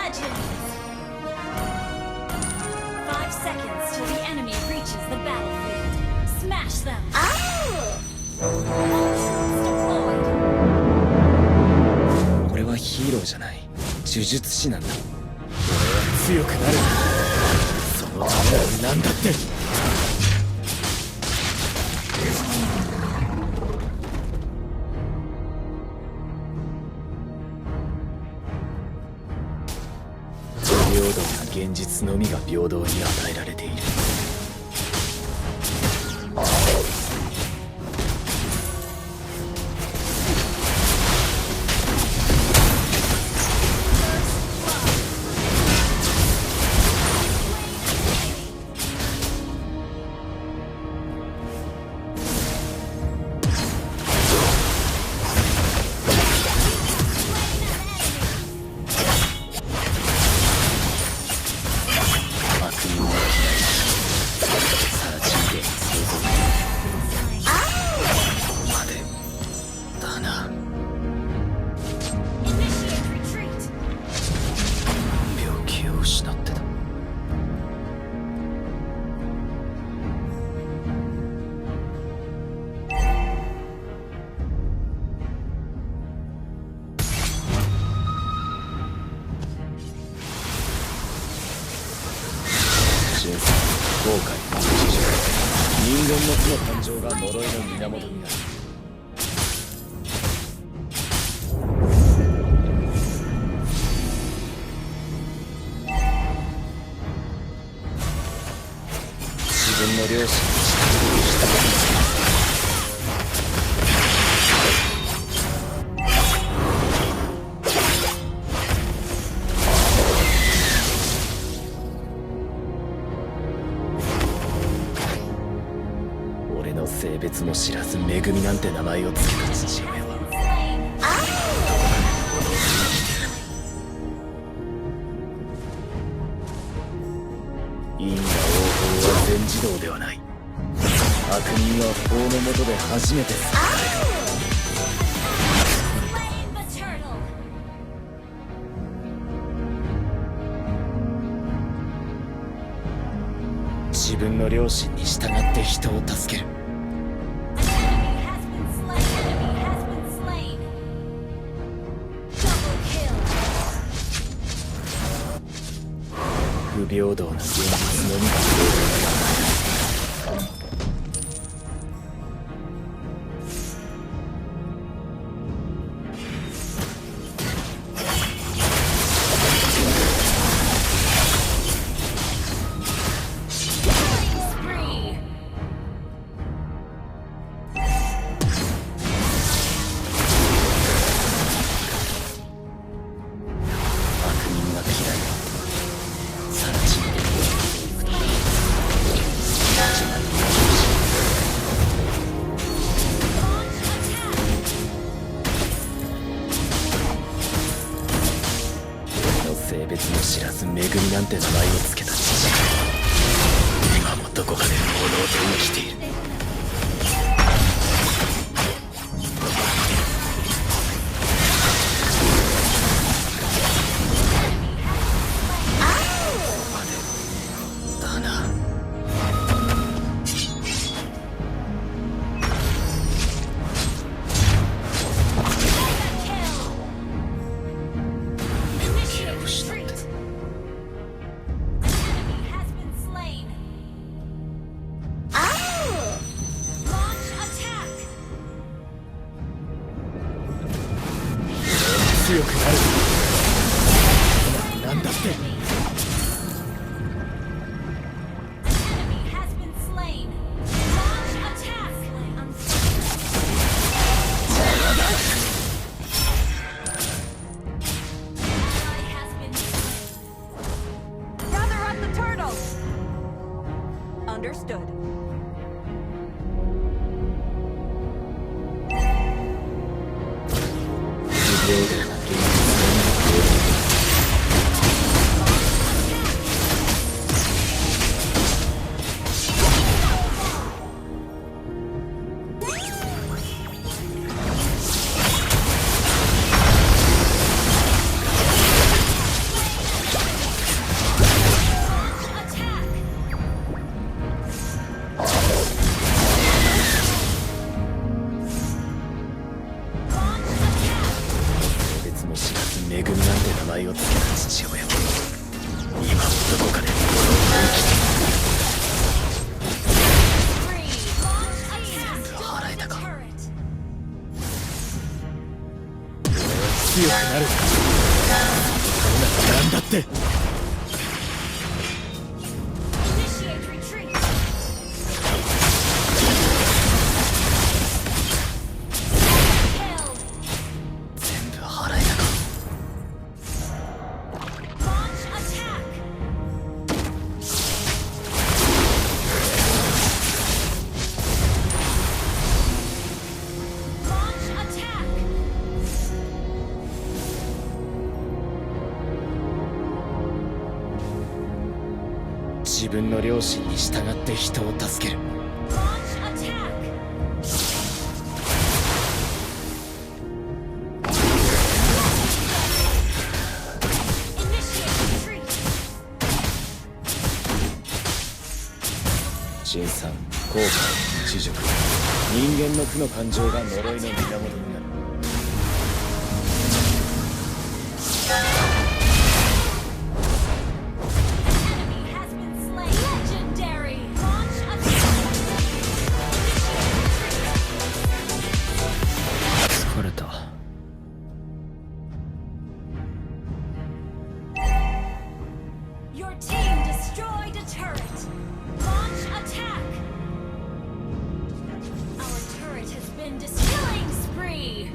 5 seconds till the enemy reaches the battlefield. Smash them. Deployed. 俺はヒーローじゃない。呪術師なんだ。俺は強くなる。そのために何だって。平等な現実のみが平等に与えられている。後悔、人間の負の感情が呪いの源になる。自分の両親に従う性別も知らずめぐみなんて名前を付けた父親は因果応報は全自動ではない。悪人は法の下で初めて救われる。自分の良心に従って人を助ける。不平等な現実のみが平等に与えられる。性別も知らずめぐみなんて名前を付けた父が今もどこかで朦朧と生きている。だな。強くなる。なんだって。Understood. 不めぐみなんて名前を付けた父親は今もどこかで生きている。払えたか。強くなる。なんだって。全部払えたか。自分の良心に従って人を助ける。辛酸、後悔、恥辱、人間の負の感情が呪いの源になる。疲れた。Your team destroyed a turret. Launch attack. Our turret has been killing spree.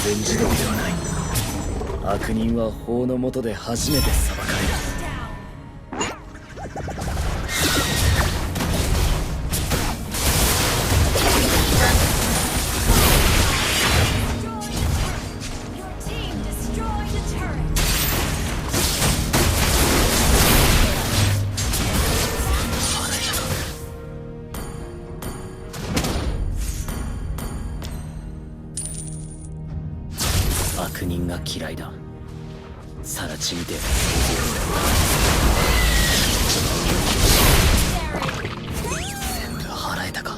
全自動ではない。悪人は法の下で初めて裁かれる。悪人が嫌いだ。さらちみてえな全部払えたか。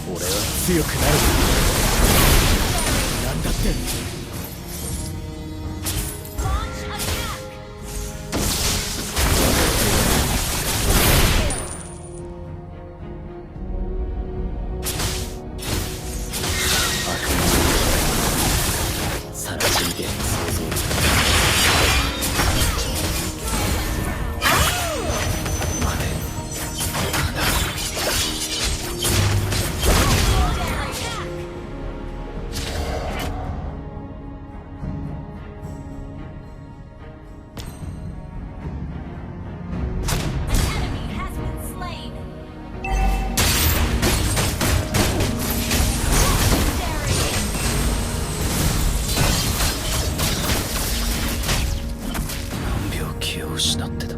俺は強くなる。なんだって。気を失ってた。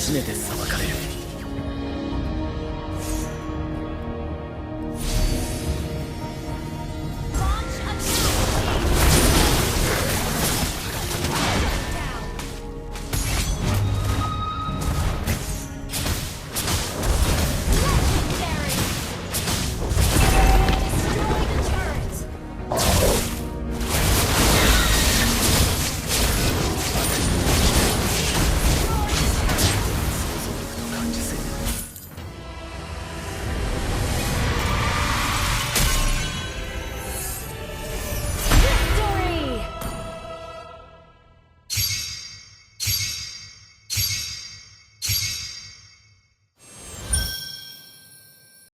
初めて裁かれる。